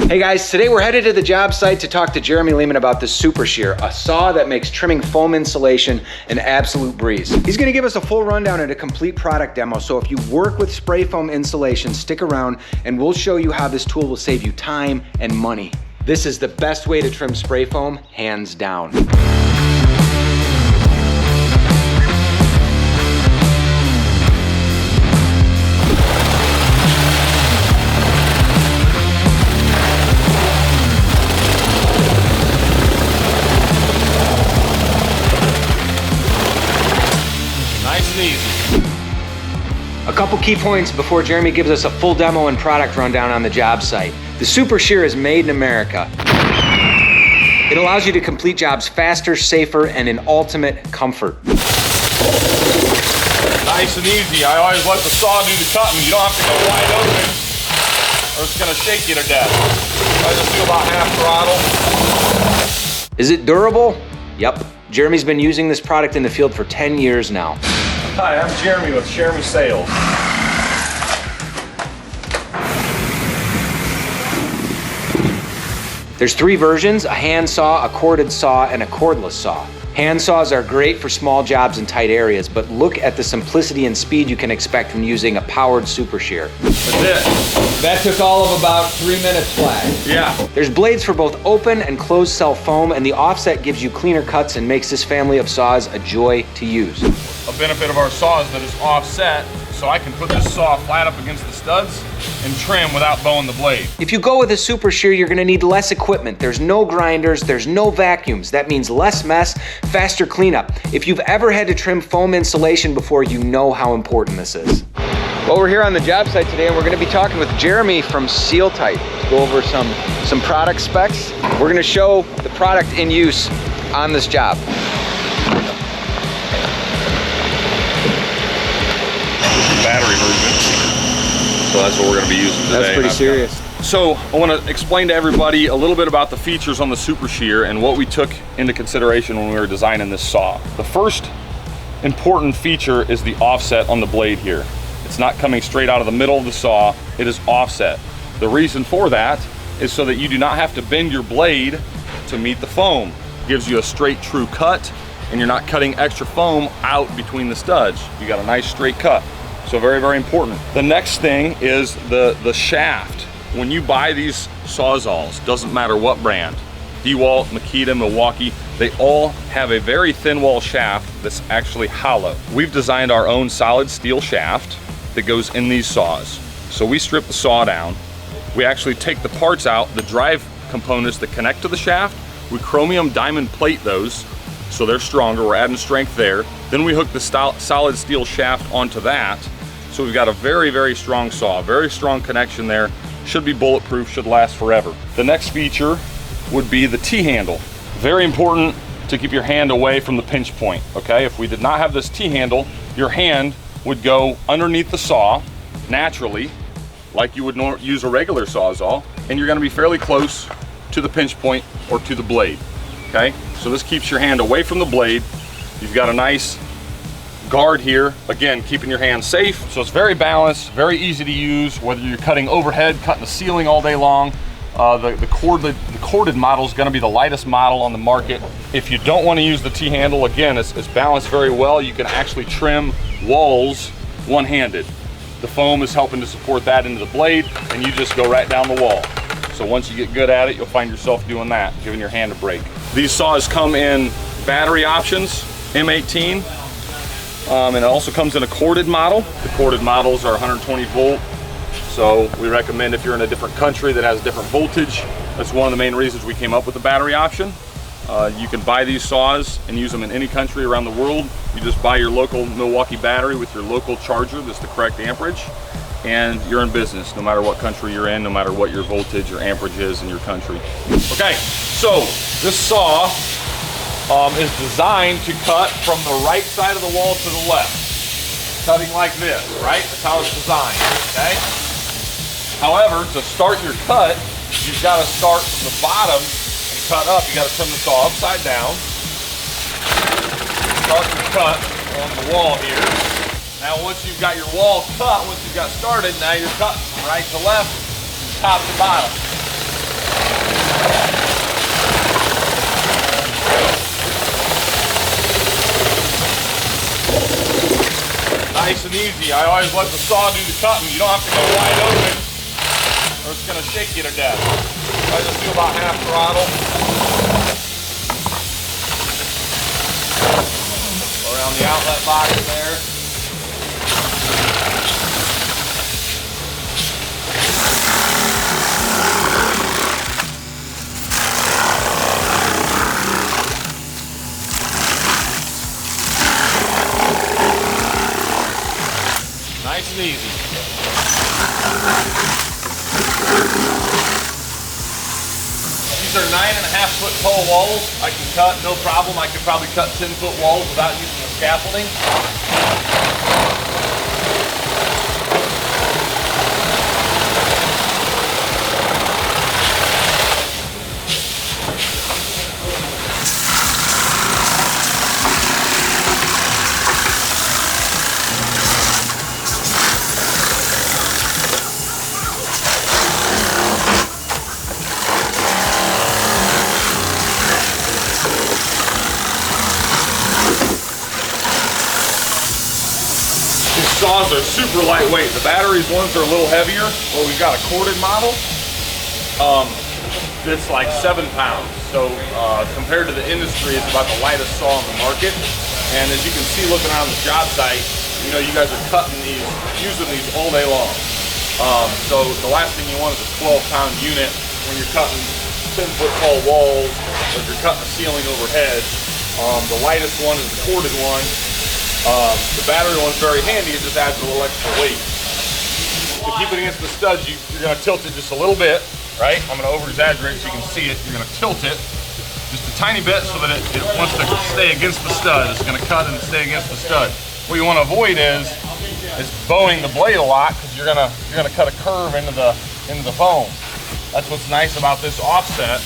Hey guys, today we're headed to the job site to talk to Jeremy Lehman about the Super Shear, a saw that makes trimming foam insulation an absolute breeze. He's gonna give us a full rundown and a complete product demo, so if you work with spray foam insulation, stick around and we'll show you how this tool will save you time and money. This is the best way to trim spray foam, hands down. A couple key points before Jeremy gives us a full demo and product rundown on the job site. The Super Shear is made in America. It allows you to complete jobs faster, safer, and in ultimate comfort. Nice and easy. I always let the saw do the cutting. You don't have to go wide open or it's gonna shake you to death. I just do about half throttle. Is it durable? Yep. Jeremy's been using this product in the field for 10 years now. Hi, I'm Jeremy with Jeremy Sales. There's 3 versions, a hand saw, a corded saw, and a cordless saw. Hand saws are great for small jobs in tight areas, but look at the simplicity and speed you can expect from using a powered Super Shear. That's it. That took all of about 3 minutes flat. Yeah. There's blades for both open and closed cell foam, and the offset gives you cleaner cuts and makes this family of saws a joy to use. A benefit of our saw is that it's offset, so I can put this saw flat up against the studs and trim without bowing the blade. If you go with a Super Shear, you're gonna need less equipment. There's no grinders, there's no vacuums. That means less mess, faster cleanup. If you've ever had to trim foam insulation before, you know how important this is. Well, we're here on the job site today and we're gonna be talking with Jeremy from Seal Tight to go over some product specs. We're gonna show the product in use on this job. Battery version. So that's what we're going to be using today. That's pretty serious. So I want to explain to everybody a little bit about the features on the Super Shear and what we took into consideration when we were designing this saw. The first important feature is the offset on the blade here. It's not coming straight out of the middle of the saw, it is offset. The reason for that is so that you do not have to bend your blade to meet the foam. It gives you a straight, true cut, and you're not cutting extra foam out between the studs. You got a nice straight cut. So very, very important. The next thing is the shaft. When you buy these Sawzalls, doesn't matter what brand, DeWalt, Makita, Milwaukee, they all have a very thin wall shaft that's actually hollow. We've designed our own solid steel shaft that goes in these saws. So we strip the saw down. We actually take the parts out, the drive components that connect to the shaft. We chromium diamond plate those so they're stronger. We're adding strength there. Then we hook the solid steel shaft onto that. So we've got a very, very strong saw, very strong connection there. Should be bulletproof, should last forever. The next feature would be the T-handle. Very important to keep your hand away from the pinch point, okay? If we did not have this T-handle, your hand would go underneath the saw naturally, like you would use a regular Sawzall, and you're gonna be fairly close to the pinch point or to the blade, okay? So this keeps your hand away from the blade. You've got a nice guard here, again, keeping your hand safe. So it's very balanced, very easy to use, whether you're cutting overhead, cutting the ceiling all day long. The corded model is going to be the lightest model on the market. If you don't want to use the T-handle, again, it's balanced very well. You can actually trim walls one-handed. The foam is helping to support that into the blade, and you just go right down the wall. So once you get good at it, you'll find yourself doing that, giving your hand a break. These saws come in battery options, M18, and it also comes in a corded model. The corded models are 120 volt, so we recommend if you're in a different country that has different voltage, that's one of the main reasons we came up with the battery option. You can buy these saws and use them in any country around the world. You just buy your local Milwaukee battery with your local charger that's the correct amperage, and you're in business no matter what country you're in, no matter what your voltage or amperage is in your country. Okay, so this saw is designed to cut from the right side of the wall to the left. Cutting like this, right? That's how it's designed, okay? However, to start your cut, you've got to start from the bottom and cut up. You got to turn the saw upside down. Start your cut on the wall here. Now once you've got your wall cut, once you've got started, now you're cutting from right to left, top to bottom. easy. I always let the saw do the cutting. You don't have to go wide open or it's gonna shake you to death. I just do about half throttle. Around the outlet box there. Nice and easy. These are 9.5 foot tall walls. I can cut, no problem. I could probably cut 10-foot walls without using the scaffolding. Saws are super lightweight. The batteries ones are a little heavier. Well, we've got a corded model that's like 7 pounds. So compared to the industry, it's about the lightest saw on the market. And as you can see looking around the job site, you know, you guys are cutting these, using these all day long. So the last thing you want is a 12-pound unit when you're cutting 10-foot tall walls or if you're cutting a ceiling overhead. The lightest one is the corded one. The battery one's very handy, it just adds a little extra weight. To keep it against the studs, you're gonna tilt it just a little bit, right? I'm gonna over-exaggerate so you can see it. You're gonna tilt it just a tiny bit so that it wants to stay against the stud. It's gonna cut and stay against the stud. What you wanna avoid is bowing the blade a lot because you're gonna cut a curve into the foam. That's what's nice about this offset.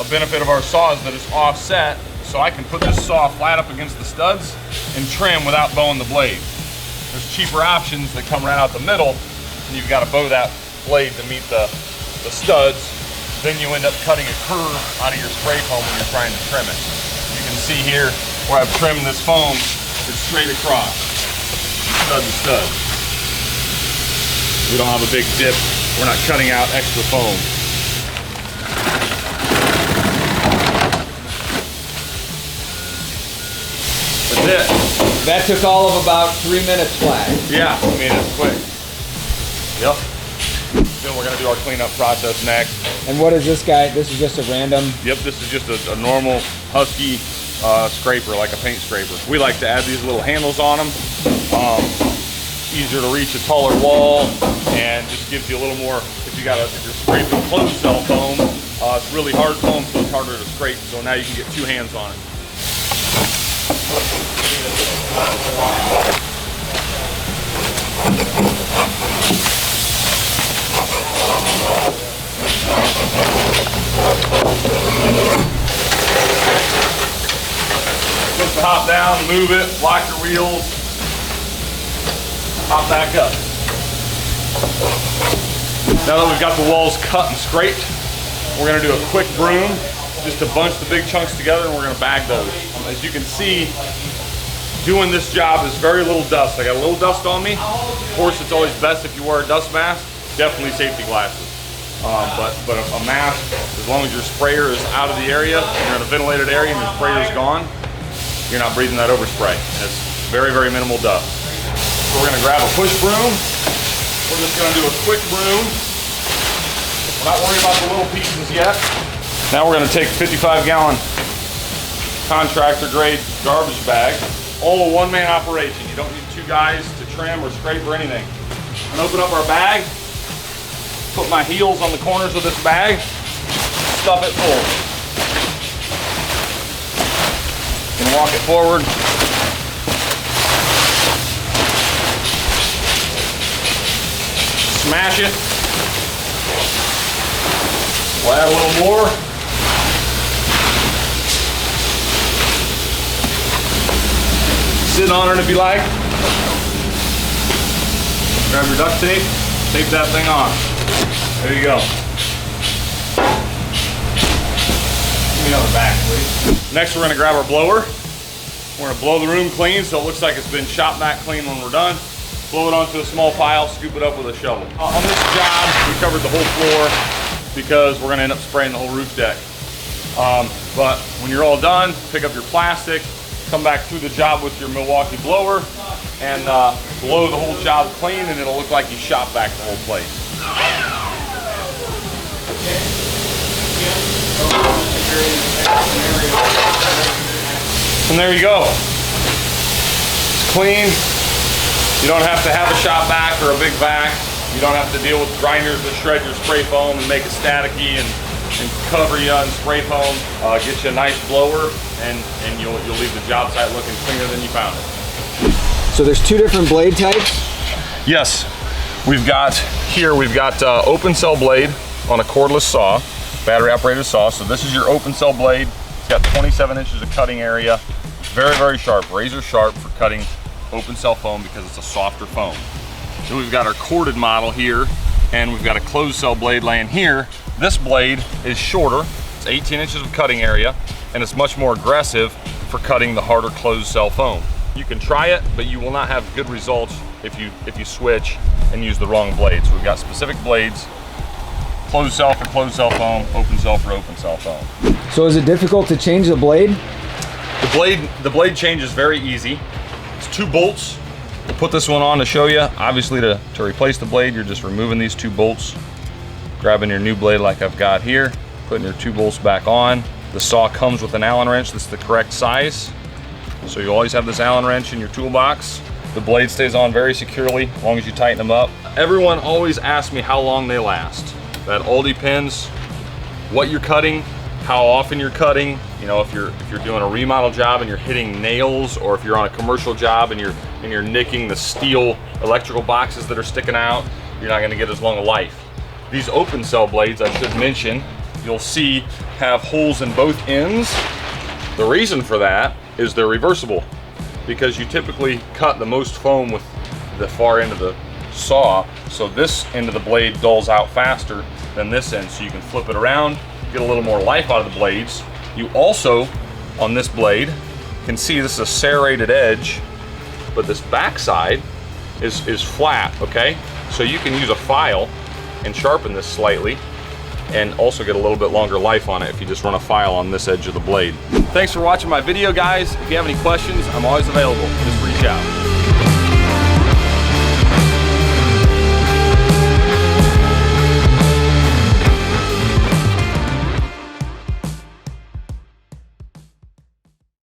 A benefit of our saw is that it's offset, so I can put this saw flat up against the studs and trim without bowing the blade. There's cheaper options that come right out the middle, and you've got to bow that blade to meet the studs. Then you end up cutting a curve out of your spray foam when you're trying to trim it. You can see here where I've trimmed this foam, it's straight across, stud to stud. We don't have a big dip. We're not cutting out extra foam. That's it. That took all of about 3 minutes flat. Yeah, I mean, it's quick. Yep. Then we're gonna do our cleanup process next. And what is this guy? This is just a random? Yep, this is just a normal Husky scraper, like a paint scraper. We like to add these little handles on them. Easier to reach a taller wall, and just gives you a little more, if you're scraping closed cell foam, it's really hard foam, so it's harder to scrape. So now you can get 2 hands on it. Just to hop down, move it, lock your wheels, hop back up. Now that we've got the walls cut and scraped, we're gonna do a quick broom just to bunch the big chunks together, and we're gonna bag those. As you can see, doing this job is very little dust. I got a little dust on me. Of course, it's always best if you wear a dust mask. Definitely safety glasses. But a mask, as long as your sprayer is out of the area, you're in a ventilated area and your sprayer is gone, you're not breathing that overspray. It's very, very minimal dust. So we're gonna grab a push broom. We're just gonna do a quick broom. We're not worried about the little pieces yet. Now we're gonna take a 55-gallon contractor grade garbage bag. All a one-man operation. You don't need 2 guys to trim or scrape or anything. I'm gonna open up our bag, put my heels on the corners of this bag, stuff it full. And walk it forward. Smash it. We'll add a little more. Sit on it if you like. Grab your duct tape, tape that thing on. There you go. Give me another back, please. Next, we're gonna grab our blower. We're gonna blow the room clean so it looks like it's been Shop-Vac clean when we're done. Blow it onto a small pile, scoop it up with a shovel. On this job, we covered the whole floor because we're gonna end up spraying the whole roof deck. But when you're all done, pick up your plastic, come back through the job with your Milwaukee blower, and blow the whole job clean, and it'll look like you Shop-Vac the whole place. And there you go. It's clean. You don't have to have a Shop-Vac or a big vac. You don't have to deal with grinders that shred your spray foam and make it staticky and cover you on spray foam. Get you a nice blower, and you'll leave the job site looking cleaner than you found it. So there's two different blade types? Yes. We've got open cell blade on a cordless saw, battery operated saw. So this is your open cell blade. It's got 27 inches of cutting area. Very, very sharp, razor sharp for cutting open cell foam because it's a softer foam. Then we've got our corded model here, and we've got a closed cell blade laying here. This blade is shorter. It's 18 inches of cutting area, and it's much more aggressive for cutting the harder closed cell foam. You can try it, but you will not have good results if you switch and use the wrong blade. So we've got specific blades, closed cell for closed cell foam, open cell for open cell foam. So is it difficult to change the blade? The blade change is very easy. It's 2 bolts. We'll put this one on to show you. Obviously to replace the blade, you're just removing these 2 bolts, grabbing your new blade like I've got here, putting your 2 bolts back on. The saw comes with an Allen wrench that's the correct size. So you always have this Allen wrench in your toolbox. The blade stays on very securely as long as you tighten them up. Everyone always asks me how long they last. That all depends what you're cutting, how often you're cutting. You know, if you're doing a remodel job and you're hitting nails, or if you're on a commercial job and you're nicking the steel electrical boxes that are sticking out, you're not gonna get as long a life. These open cell blades, I should mention, you'll see have holes in both ends. The reason for that is they're reversible, because you typically cut the most foam with the far end of the saw, so this end of the blade dulls out faster than this end, so you can flip it around, get a little more life out of the blades. You also, on this blade, can see this is a serrated edge, but this backside is flat, okay? So you can use a file and sharpen this slightly, and also get a little bit longer life on it if you just run a file on this edge of the blade. Thanks for watching my video, guys. If you have any questions, I'm always available. Just reach out.